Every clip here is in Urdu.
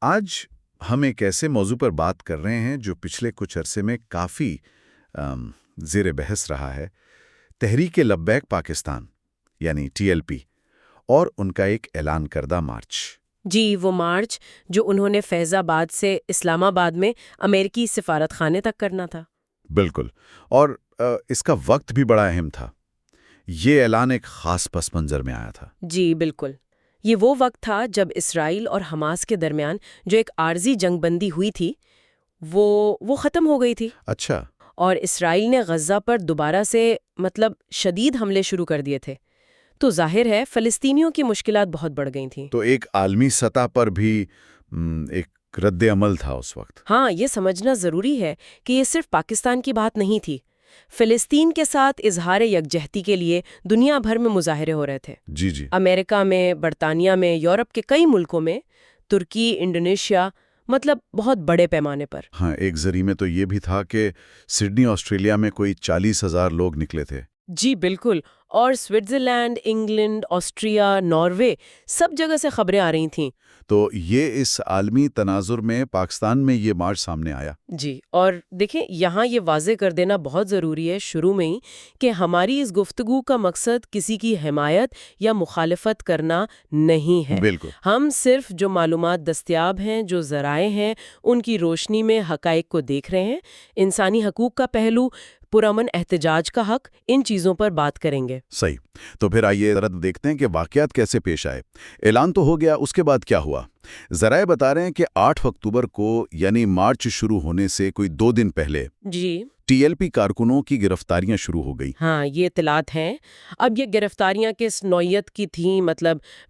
آج ہم ایک ایسے موضوع پر بات کر رہے ہیں جو پچھلے کچھ عرصے میں کافی زیر بحث رہا ہے۔ تحریک لبیک پاکستان یعنی TLP اور ان کا ایک اعلان کردہ مارچ۔ جی، وہ مارچ جو انہوں نے فیض آباد سے اسلام آباد میں امریکی سفارت خانے تک کرنا تھا۔ بالکل، اور اس کا وقت بھی بڑا اہم تھا۔ یہ اعلان ایک خاص پس منظر میں آیا تھا۔ جی بالکل، یہ وہ وقت تھا جب اسرائیل اور حماس کے درمیان جو ایک عارضی جنگ بندی ہوئی تھی وہ ختم ہو گئی تھی۔ اچھا۔ اور اسرائیل نے غزہ پر دوبارہ سے شدید حملے شروع کر دیے تھے، تو ظاہر ہے فلسطینیوں کی مشکلات بہت بڑھ گئی تھیں۔ تو ایک عالمی سطح پر بھی ایک رد عمل تھا اس وقت۔ ہاں، یہ سمجھنا ضروری ہے کہ یہ صرف پاکستان کی بات نہیں تھی۔ فلسطین کے ساتھ اظہار یکجہتی کے لیے دنیا بھر میں مظاہرے ہو رہے تھے۔ جی جی۔ امریکہ میں، برطانیہ میں، یورپ کے کئی ملکوں میں، ترکی، انڈونیشیا، بہت بڑے پیمانے پر۔ ہاں، ایک ذریعے میں تو یہ بھی تھا کہ سڈنی آسٹریلیا میں کوئی 40,000 لوگ نکلے تھے۔ جی بالکل، اور سوئٹزرلینڈ، انگلینڈ، آسٹریا، ناروے، سب جگہ سے خبریں آ رہی تھیں۔ تو یہ اس عالمی تناظر میں پاکستان میں یہ مارچ سامنے آیا۔ جی، اور دیکھیں یہاں یہ واضح کر دینا بہت ضروری ہے شروع میں ہی کہ ہماری اس گفتگو کا مقصد کسی کی حمایت یا مخالفت کرنا نہیں ہے۔ بالکل۔ ہم صرف جو معلومات دستیاب ہیں، جو ذرائع ہیں، ان کی روشنی میں حقائق کو دیکھ رہے ہیں۔ انسانی حقوق کا پہلو، پرامن احتجاج کا حق، ان چیزوں پر بات کریں گے۔ صحیح۔ تو پھر آئیے ذرا دیکھتے ہیں کہ واقعات کیسے پیش آئے۔ اعلان تو ہو گیا، اس کے بعد کیا ہوا؟ ذرائع بتا رہے ہیں کہ 8 اکتوبر کو یعنی مارچ شروع ہونے سے کوئی 2 دن پہلے جی، TLP کارکنوں کی گرفتاریاں شروع ہو گئی۔ ہاں، یہ اطلاعات ہیں۔ اب یہ گرفتاریاں کس نوعیت کی تھیں،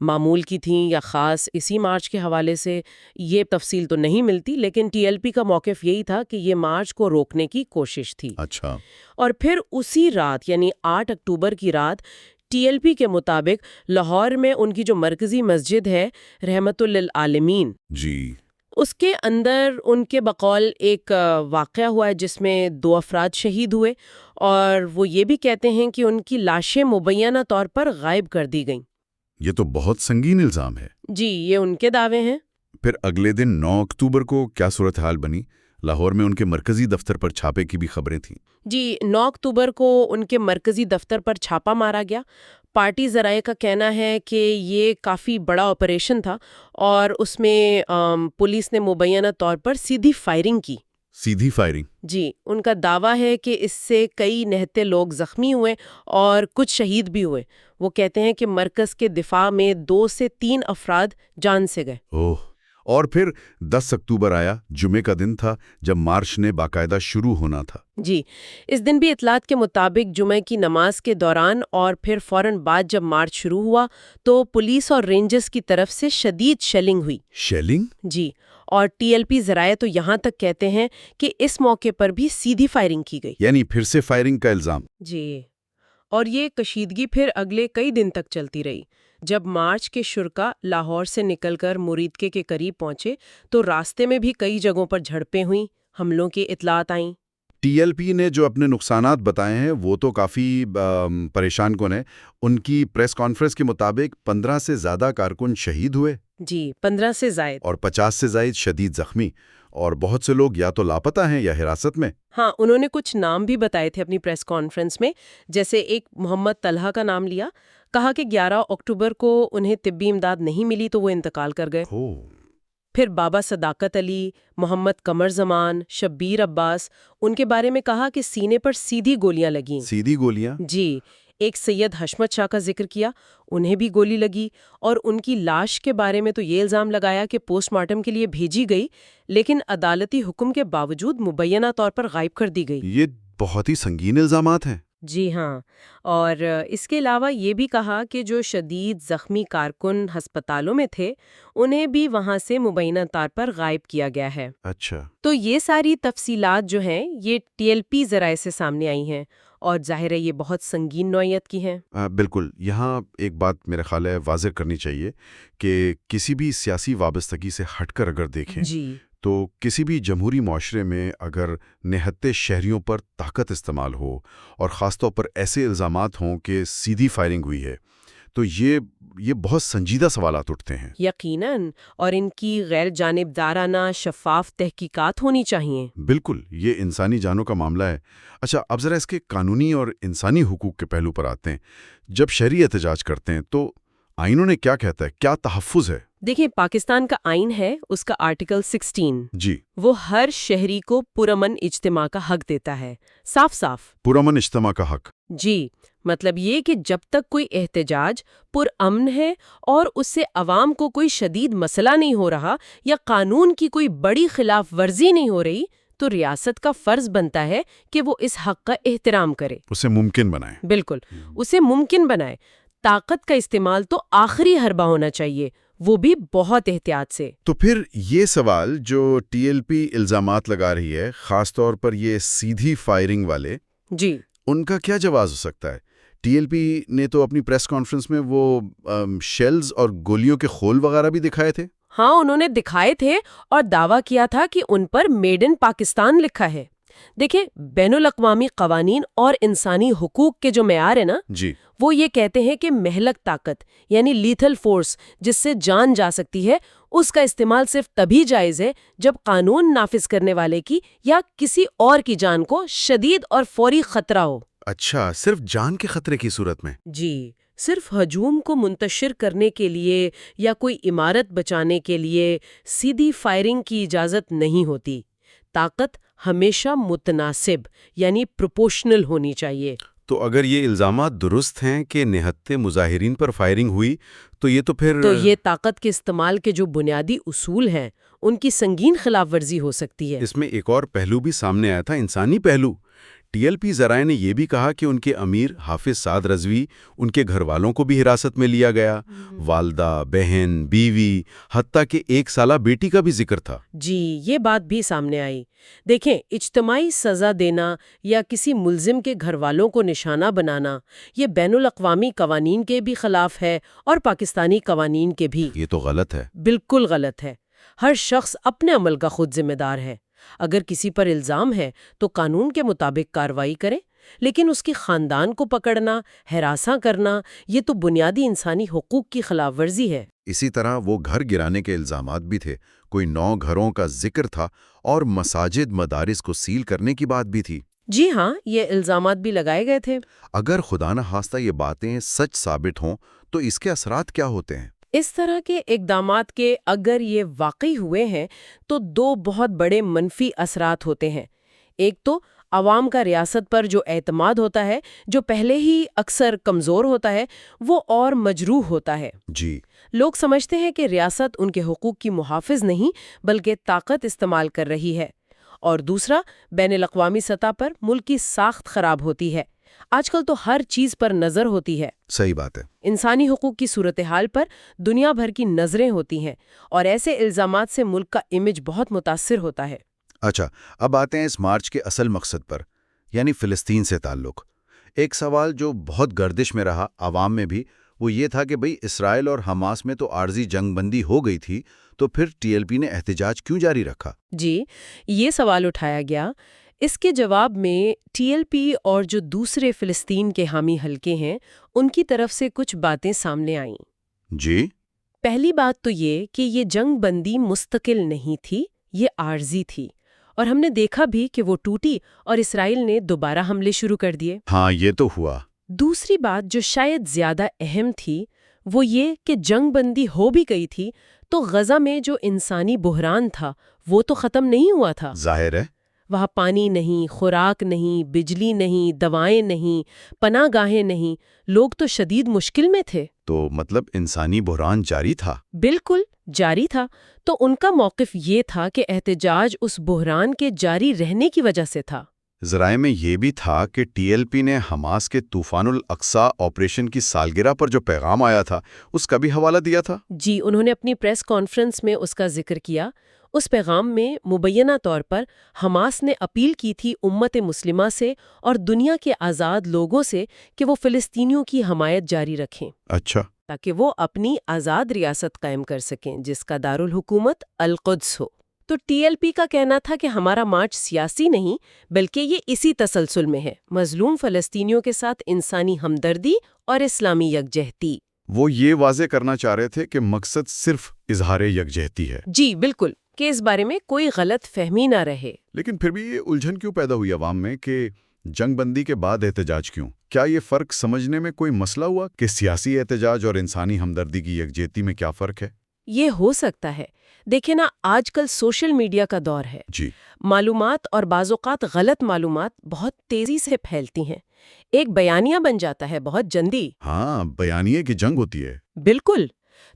معمول کی تھیں یا خاص اسی مارچ کے حوالے سے، یہ تفصیل تو نہیں ملتی، لیکن TLP کا موقف یہی تھا کہ یہ مارچ کو روکنے کی کوشش تھی۔ اچھا۔ اور پھر اسی رات یعنی 8 اکتوبر کی رات TLP کے مطابق لاہور میں ان کی جو مرکزی مسجد ہے رحمت للعالمین، جی۔ اس کے اندر ان کے بقول ایک واقعہ ہوا ہے جس میں 2 افراد شہید ہوئے، اور وہ یہ بھی کہتے ہیں کہ ان کی لاشیں مبینہ طور پر غائب کر دی گئیں۔ یہ تو بہت سنگین الزام ہے۔ جی، یہ ان کے دعوے ہیں۔ پھر اگلے دن 9 اکتوبر کو کیا صورتحال بنی؟ لاہور میں ان کے مرکزی دفتر پر چھاپے کی بھی خبریں تھیں۔ جی، 9 اکتوبر کو ان کے مرکزی دفتر پر چھاپا مارا گیا۔ پارٹی ذرائع کا کہنا ہے کہ یہ کافی بڑا آپریشن تھا، اور اس میں پولیس نے مبینہ طور پر سیدھی فائرنگ کی۔ سیدھی فائرنگ؟ جی، ان کا دعویٰ ہے کہ اس سے کئی نہتے لوگ زخمی ہوئے اور کچھ شہید بھی ہوئے۔ وہ کہتے ہیں کہ مرکز کے دفاع میں 2 سے 3 افراد جان سے گئے۔ اوہ! اور پھر 10 اکتوبر آیا، جمعے کا دن تھا جب مارچ نے باقاعدہ شروع ہونا تھا۔ جی، اس دن بھی اطلاعات کے مطابق جمعہ کی نماز کے دوران اور پھر فوراً بعد جب مارچ شروع ہوا تو پولیس اور رینجرز کی طرف سے شدید شیلنگ ہوئی۔ شیلنگ؟ جی، اور TLP ذرائع تو یہاں تک کہتے ہیں کہ اس موقع پر بھی سیدھی فائرنگ کی گئی۔ یعنی پھر سے فائرنگ کا الزام؟ جی، اور یہ کشیدگی پھر اگلے کئی دن تک چلتی رہی۔ جب مارچ کے شرکا لاہور سے نکل کر مریدکے کے قریب پہنچے تو راستے میں بھی کئی جگہوں پر جھڑپیں ہوئیں، حملوں کی اطلاعات آئیں۔ TLP نے جو اپنے نقصانات بتائے ہیں وہ تو کافی پریشان کن ہیں۔ ان کی پریس کانفرنس کے مطابق 15 سے زیادہ کارکن شہید ہوئے۔ جی، 15 سے زائد۔ اور 50 سے زائد شدید زخمی، اور بہت سے لوگ یا تو لاپتہ ہیں یا حراست میں۔ ہاں، انہوں نے کچھ نام بھی بتائے تھے اپنی پریس کانفرنس میں، جیسے ایک محمد طلحہ کا نام لیا، کہا کہ 11 اکتوبر کو انہیں طبی امداد نہیں ملی تو وہ انتقال کر گئے۔ پھر بابا صداقت علی، محمد قمر زمان، شبیر عباس، ان کے بارے میں کہا کہ سینے پر سیدھی گولیاں لگیں۔ سیدھی گولیاں؟ جی، ایک سید حشمت شاہ کا ذکر کیا، انہیں بھی گولی لگی، اور ان کی لاش کے بارے میں تو یہ الزام لگایا کہ پوسٹ مارٹم کے لیے بھیجی گئی لیکن عدالتی حکم کے باوجود مبینہ طور پر غائب کر دی گئی۔ یہ بہت ہی سنگین الزامات ہیں۔ جی ہاں، اور اس کے علاوہ یہ بھی کہا کہ جو شدید زخمی کارکن ہسپتالوں میں تھے انہیں بھی وہاں سے مبینہ طور پر غائب کیا گیا ہے۔ اچھا۔ تو یہ ساری تفصیلات جو ہیں یہ TLP ذرائع سے سامنے آئی ہیں، اور ظاہر ہے یہ بہت سنگین نوعیت کی ہیں۔ بالکل۔ یہاں ایک بات میرے خیال ہے واضح کرنی چاہیے کہ کسی بھی سیاسی وابستگی سے ہٹ کر اگر دیکھیں تو کسی بھی جمہوری معاشرے میں اگر نہتے شہریوں پر طاقت استعمال ہو اور خاص طور پر ایسے الزامات ہوں کہ سیدھی فائرنگ ہوئی ہے تو یہ بہت سنجیدہ سوالات اٹھتے ہیں۔ یقیناً، اور ان کی غیر جانبدارانہ شفاف تحقیقات ہونی چاہیے۔ بالکل، یہ انسانی جانوں کا معاملہ ہے۔ اچھا، اب ذرا اس کے قانونی اور انسانی حقوق کے پہلو پر آتے ہیں۔ جب شہری احتجاج کرتے ہیں تو آئینوں نے کیا کہتا ہے، کیا تحفظ ہے؟ دیکھیں، پاکستان کا آئین ہے، اس کا آرٹیکل 16 جی، وہ ہر شہری کو پرامن اجتماع کا حق دیتا ہے، صاف صاف۔ پرامن اجتماع کا حق؟ جی، مطلب یہ کہ جب تک کوئی احتجاج پرامن ہے اور اس سے عوام کو کوئی شدید مسئلہ نہیں ہو رہا یا قانون کی کوئی بڑی خلاف ورزی نہیں ہو رہی، تو ریاست کا فرض بنتا ہے کہ وہ اس حق کا احترام کرے، اسے ممکن بنائے۔ بالکل، اسے ممکن بنائے۔ طاقت کا استعمال تو آخری حربہ ہونا چاہیے، وہ بھی بہت احتیاط سے۔ تو پھر یہ سوال جو ٹی ایل پی الزامات لگا رہی ہے، خاص طور پر یہ سیدھی فائرنگ والے، جی، ان کا کیا جواز ہو سکتا ہے؟ ٹی ایل پی نے تو اپنی پریس کانفرنس میں وہ شیلز اور گولیوں کے خول وغیرہ بھی دکھائے تھے۔ ہاں، انہوں نے دکھائے تھے اور دعویٰ کیا تھا کہ ان پر میڈ ان پاکستان لکھا ہے۔ دیکھیں، بین الاقوامی قوانین اور انسانی حقوق کے جو معیار ہیں نا، جی، وہ یہ کہتے ہیں کہ مہلک طاقت یعنی لیتھل فورس جس سے جان جا سکتی ہے، اس کا استعمال صرف تبھی جائز ہے جب قانون نافذ کرنے والے کی یا کسی اور کی جان کو شدید اور فوری خطرہ ہو۔ اچھا، صرف جان کے خطرے کی صورت میں؟ جی، صرف ہجوم کو منتشر کرنے کے لیے یا کوئی عمارت بچانے کے لیے سیدھی فائرنگ کی اجازت نہیں ہوتی۔ طاقت ہمیشہ متناسب یعنی پروپورشنل ہونی چاہیے۔ تو اگر یہ الزامات درست ہیں کہ نہتے مظاہرین پر فائرنگ ہوئی، تو یہ طاقت کے استعمال کے جو بنیادی اصول ہیں ان کی سنگین خلاف ورزی ہو سکتی ہے۔ اس میں ایک اور پہلو بھی سامنے آیا تھا، انسانی پہلو۔ ٹی ایل پی ذرائع نے یہ بھی کہا کہ ان کے امیر حافظ سعد رضوی، ان کے گھر والوں کو بھی حراست میں لیا گیا، والدہ، بہن، بیوی، حتیٰ کہ 1 سالہ بیٹی کا بھی ذکر تھا۔ جی، یہ بات بھی سامنے آئی۔ دیکھیں، اجتماعی سزا دینا یا کسی ملزم کے گھر والوں کو نشانہ بنانا، یہ بین الاقوامی قوانین کے بھی خلاف ہے اور پاکستانی قوانین کے بھی۔ یہ تو غلط ہے۔ بالکل غلط ہے۔ ہر شخص اپنے عمل کا خود ذمہ دار ہے۔ اگر کسی پر الزام ہے تو قانون کے مطابق کارروائی کریں، لیکن اس کے خاندان کو پکڑنا، ہراساں کرنا، یہ تو بنیادی انسانی حقوق کی خلاف ورزی ہے۔ اسی طرح وہ گھر گرانے کے الزامات بھی تھے، کوئی 9 گھروں کا ذکر تھا اور مساجد مدارس کو سیل کرنے کی بات بھی تھی۔ جی ہاں، یہ الزامات بھی لگائے گئے تھے۔ اگر خدا نہ خواستہ یہ باتیں سچ ثابت ہوں تو اس کے اثرات کیا ہوتے ہیں؟ اس طرح کے اقدامات کے اگر یہ واقعی ہوئے ہیں تو 2 بہت بڑے منفی اثرات ہوتے ہیں۔ ایک تو عوام کا ریاست پر جو اعتماد ہوتا ہے، جو پہلے ہی اکثر کمزور ہوتا ہے، وہ اور مجروح ہوتا ہے۔ جی، لوگ سمجھتے ہیں کہ ریاست ان کے حقوق کی محافظ نہیں بلکہ طاقت استعمال کر رہی ہے۔ اور دوسرا، بین الاقوامی سطح پر ملک کی ساخت خراب ہوتی ہے۔ آج کل تو ہر چیز پر نظر ہوتی ہے۔ صحیح بات ہے۔ انسانی حقوق کی صورتحال پر دنیا بھر کی نظریں ہوتی ہیں اور ایسے الزامات سے ملک کا امیج بہت متاثر ہوتا ہے۔ اچھا، اب آتے ہیں اس مارچ کے اصل مقصد پر، یعنی فلسطین سے تعلق۔ ایک سوال جو بہت گردش میں رہا عوام میں بھی، وہ یہ تھا کہ بھئی اسرائیل اور حماس میں تو عارضی جنگ بندی ہو گئی تھی، تو پھر ٹی ایل پی نے احتجاج کیوں جاری رکھا؟ جی، یہ سوال اٹھایا گیا۔ اس کے جواب میں ٹی ایل پی اور جو دوسرے فلسطین کے حامی حلقے ہیں، ان کی طرف سے کچھ باتیں سامنے آئیں۔ جی، پہلی بات تو یہ کہ یہ جنگ بندی مستقل نہیں تھی، یہ عارضی تھی، اور ہم نے دیکھا بھی کہ وہ ٹوٹی اور اسرائیل نے دوبارہ حملے شروع کر دیے۔ ہاں، یہ تو ہوا۔ دوسری بات جو شاید زیادہ اہم تھی وہ یہ کہ جنگ بندی ہو بھی گئی تھی تو غزہ میں جو انسانی بحران تھا وہ تو ختم نہیں ہوا تھا۔ ظاہر ہے۔ وہاں پانی نہیں، خوراک نہیں، بجلی نہیں، دوائیں نہیں، پناہ گاہیں نہیں، لوگ تو شدید مشکل میں تھے۔ تو مطلب انسانی بحران جاری تھا؟ بالکل جاری تھا۔ تو ان کا موقف یہ تھا کہ احتجاج اس بحران کے جاری رہنے کی وجہ سے تھا۔ ذرائع میں یہ بھی تھا کہ ٹی ایل پی نے حماس کے طوفان الاقصی آپریشن کی سالگرہ پر جو پیغام آیا تھا اس کا بھی حوالہ دیا تھا۔ جی، انہوں نے اپنی پریس کانفرنس میں اس کا ذکر کیا۔ اس پیغام میں مبینہ طور پر حماس نے اپیل کی تھی امت مسلمہ سے اور دنیا کے آزاد لوگوں سے کہ وہ فلسطینیوں کی حمایت جاری رکھیں۔ اچھا۔ تاکہ وہ اپنی آزاد ریاست قائم کر سکیں جس کا دارالحکومت القدس ہو۔ تو ٹی ایل پی کا کہنا تھا کہ ہمارا مارچ سیاسی نہیں بلکہ یہ اسی تسلسل میں ہے، مظلوم فلسطینیوں کے ساتھ انسانی ہمدردی اور اسلامی یکجہتی۔ وہ یہ واضح کرنا چاہ رہے تھے کہ مقصد صرف اظہار یکجہتی ہے۔ جی بالکل، کہ اس بارے میں کوئی غلط فہمی نہ رہے۔ لیکن پھر بھی یہ الجھن کیوں پیدا ہوئی عوام میں کہ جنگ بندی کے بعد احتجاج کیوں؟ کیا یہ فرق سمجھنے میں کوئی مسئلہ ہوا کہ سیاسی احتجاج اور انسانی ہمدردی کی یکجہتی میں کیا فرق ہے؟ یہ ہو سکتا ہے۔ دیکھیں نا، آج کل سوشل میڈیا کا دور ہے۔ جی، معلومات اور بعض اوقات غلط معلومات بہت تیزی سے پھیلتی ہیں۔ ایک بیانیہ بن جاتا ہے بہت جلدی۔ ہاں، بیانیے کی جنگ ہوتی ہے۔ بالکل۔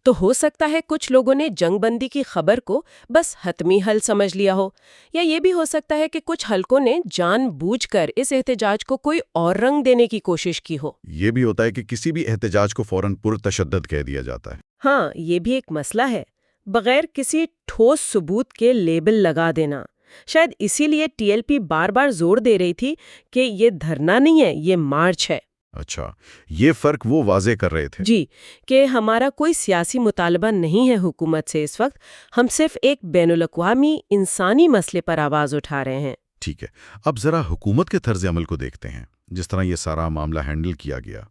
تو ہو سکتا ہے کچھ لوگوں نے جنگ بندی کی خبر کو بس حتمی حل سمجھ لیا ہو، یا یہ بھی ہو سکتا ہے کہ کچھ حلقوں نے جان بوجھ کر اس احتجاج کو کوئی اور رنگ دینے کی کوشش کی ہو۔ یہ بھی ہوتا ہے کہ کسی بھی احتجاج کو فوراً پرتشدد کہہ دیا جاتا ہے۔ ہاں، یہ بھی ایک مسئلہ ہے، بغیر کسی ٹھوس ثبوت کے لیبل لگا دینا۔ شاید اسی لیے ٹی ایل پی بار بار زور دے رہی تھی کہ یہ دھرنا نہیں ہے، یہ مارچ ہے۔ اچھا، یہ فرق وہ واضح کر رہے تھے۔ جی، کہ ہمارا کوئی سیاسی مطالبہ نہیں ہے حکومت سے اس وقت، ہم صرف ایک بین الاقوامی انسانی مسئلے پر آواز اٹھا رہے ہیں۔ ٹھیک ہے، اب ذرا حکومت کے طرز عمل کو دیکھتے ہیں، جس طرح یہ سارا معاملہ ہینڈل کیا گیا۔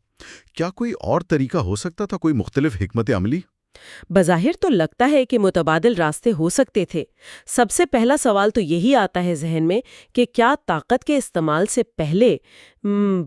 کیا کوئی اور طریقہ ہو سکتا تھا، کوئی مختلف حکمت عملی؟ بظاہر تو لگتا ہے کہ متبادل راستے ہو سکتے تھے۔ سب سے پہلا سوال تو یہی آتا ہے ذہن میں کہ کیا طاقت کے استعمال سے پہلے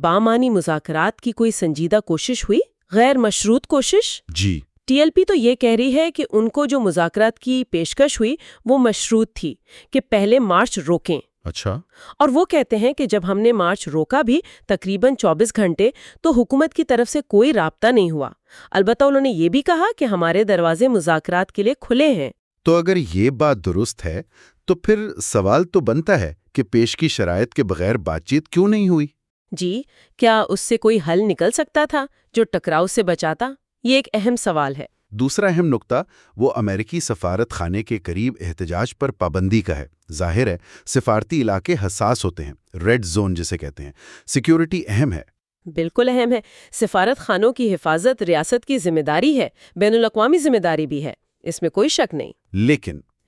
بامعنی مذاکرات کی کوئی سنجیدہ کوشش ہوئی؟ غیر مشروط کوشش؟ جی، ٹی ایل پی تو یہ کہہ رہی ہے کہ ان کو جو مذاکرات کی پیشکش ہوئی وہ مشروط تھی کہ پہلے مارچ روکیں۔ اچھا، اور وہ کہتے ہیں کہ جب ہم نے مارچ روکا بھی تقریباً 24 گھنٹے تو حکومت کی طرف سے کوئی رابطہ نہیں ہوا۔ البتہ انہوں نے یہ بھی کہا کہ ہمارے دروازے مذاکرات کے لیے کھلے ہیں۔ تو اگر یہ بات درست ہے تو پھر سوال تو بنتا ہے کہ پیش کی شرائط کے بغیر بات چیت کیوں نہیں ہوئی؟ جی، کیا اس سے کوئی حل نکل سکتا تھا جو ٹکراؤ سے بچاتا؟ یہ ایک اہم سوال ہے۔ دوسرا اہم نقطہ وہ امریکی سفارت خانے کے قریب احتجاج پر پابندی کا ہے۔ ظاہر ہے سفارتی علاقے حساس ہوتے ہیں، ریڈ زون جسے کہتے ہیں۔ سیکیورٹی اہم ہے۔ بالکل اہم ہے۔ سفارت خانوں کی حفاظت ریاست کی ذمہ داری ہے، بین الاقوامی ذمہ داری بھی ہے، اس میں کوئی شک نہیں۔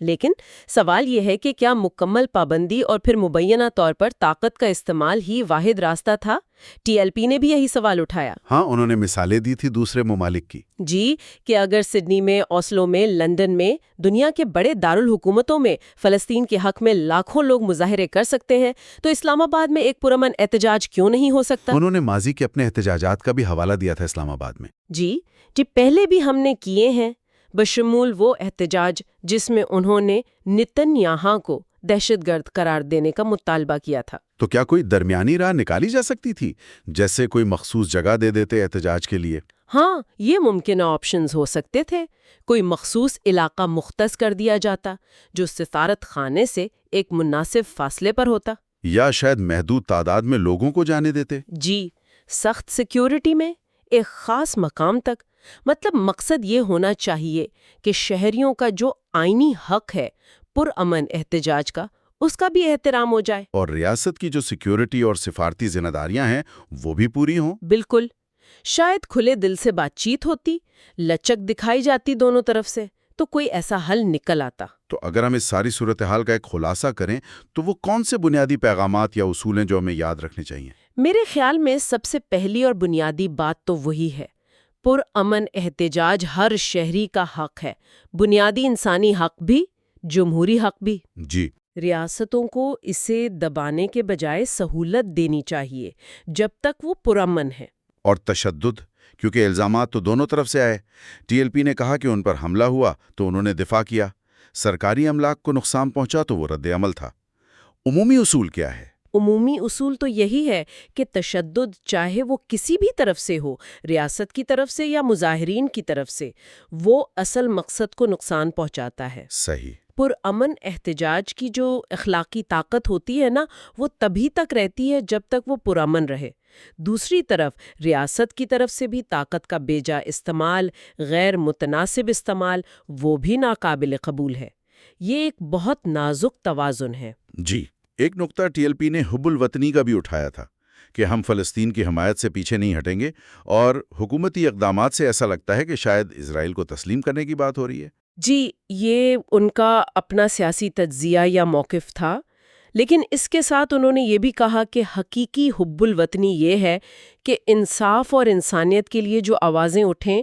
لیکن سوال یہ ہے کہ کیا مکمل پابندی اور پھر مبینہ طور پر طاقت کا استعمال ہی واحد راستہ تھا؟ ٹی ایل پی نے بھی یہی سوال اٹھایا۔ ہاں، انہوں نے مثالیں دی تھی دوسرے ممالک کی۔ جی، کہ اگر سڈنی میں، اوسلو میں، لندن میں، دنیا کے بڑے دارالحکومتوں میں فلسطین کے حق میں لاکھوں لوگ مظاہرے کر سکتے ہیں تو اسلام آباد میں ایک پرامن احتجاج کیوں نہیں ہو سکتا؟ انہوں نے ماضی کے اپنے احتجاجات کا بھی حوالہ دیا تھا اسلام آباد میں۔ جی پہلے بھی ہم نے کیے ہیں، بشمول وہ احتجاج جس میں انہوں نے نتن یاہاں کو دہشت گرد قرار دینے کا مطالبہ کیا تھا۔ تو کیا کوئی درمیانی راہ نکالی جا سکتی تھی، جیسے کوئی مخصوص جگہ دے دیتے احتجاج کے لیے؟ ہاں، یہ ممکنہ آپشنز ہو سکتے تھے۔ کوئی مخصوص علاقہ مختص کر دیا جاتا جو سفارت خانے سے ایک مناسب فاصلے پر ہوتا، یا شاید محدود تعداد میں لوگوں کو جانے دیتے۔ جی، سخت سیکیورٹی میں ایک خاص مقام تک۔ مطلب مقصد یہ ہونا چاہیے کہ شہریوں کا جو آئینی حق ہے پرامن احتجاج کا، اس کا بھی احترام ہو جائے، اور ریاست کی جو سیکیورٹی اور سفارتی ذمہ داریاں ہیں وہ بھی پوری ہوں۔ بالکل۔ شاید کھلے دل سے بات چیت ہوتی، لچک دکھائی جاتی دونوں طرف سے، تو کوئی ایسا حل نکل آتا۔ تو اگر ہم اس ساری صورتحال کا ایک خلاصہ کریں تو وہ کون سے بنیادی پیغامات یا اصول ہیں جو ہمیں یاد رکھنے چاہیے؟ میرے خیال میں سب سے پہلی اور بنیادی بات تو وہی ہے، پرامن احتجاج ہر شہری کا حق ہے، بنیادی انسانی حق بھی، جمہوری حق بھی۔ جی، ریاستوں کو اسے دبانے کے بجائے سہولت دینی چاہیے جب تک وہ پرامن ہے۔ اور تشدد، کیونکہ الزامات تو دونوں طرف سے آئے۔ ٹی ایل پی نے کہا کہ ان پر حملہ ہوا تو انہوں نے دفاع کیا، سرکاری املاک کو نقصان پہنچا تو وہ رد عمل تھا۔ عمومی اصول کیا ہے؟ عمومی اصول تو یہی ہے کہ تشدد چاہے وہ کسی بھی طرف سے ہو، ریاست کی طرف سے یا مظاہرین کی طرف سے، وہ اصل مقصد کو نقصان پہنچاتا ہے۔ صحیح۔ پرامن احتجاج کی جو اخلاقی طاقت ہوتی ہے نا، وہ تبھی تک رہتی ہے جب تک وہ پرامن رہے۔ دوسری طرف ریاست کی طرف سے بھی طاقت کا بیجا استعمال، غیر متناسب استعمال، وہ بھی ناقابل قبول ہے۔ یہ ایک بہت نازک توازن ہے۔ جی، ایک نقطہ ٹی ایل پی نے حب الوطنی کا بھی اٹھایا تھا کہ ہم فلسطین کی حمایت سے پیچھے نہیں ہٹیں گے، اور حکومتی اقدامات سے ایسا لگتا ہے کہ شاید اسرائیل کو تسلیم کرنے کی بات ہو رہی ہے۔ جی، یہ ان کا اپنا سیاسی تجزیہ یا موقف تھا، لیکن اس کے ساتھ انہوں نے یہ بھی کہا کہ حقیقی حب الوطنی یہ ہے کہ انصاف اور انسانیت کے لیے جو آوازیں اٹھیں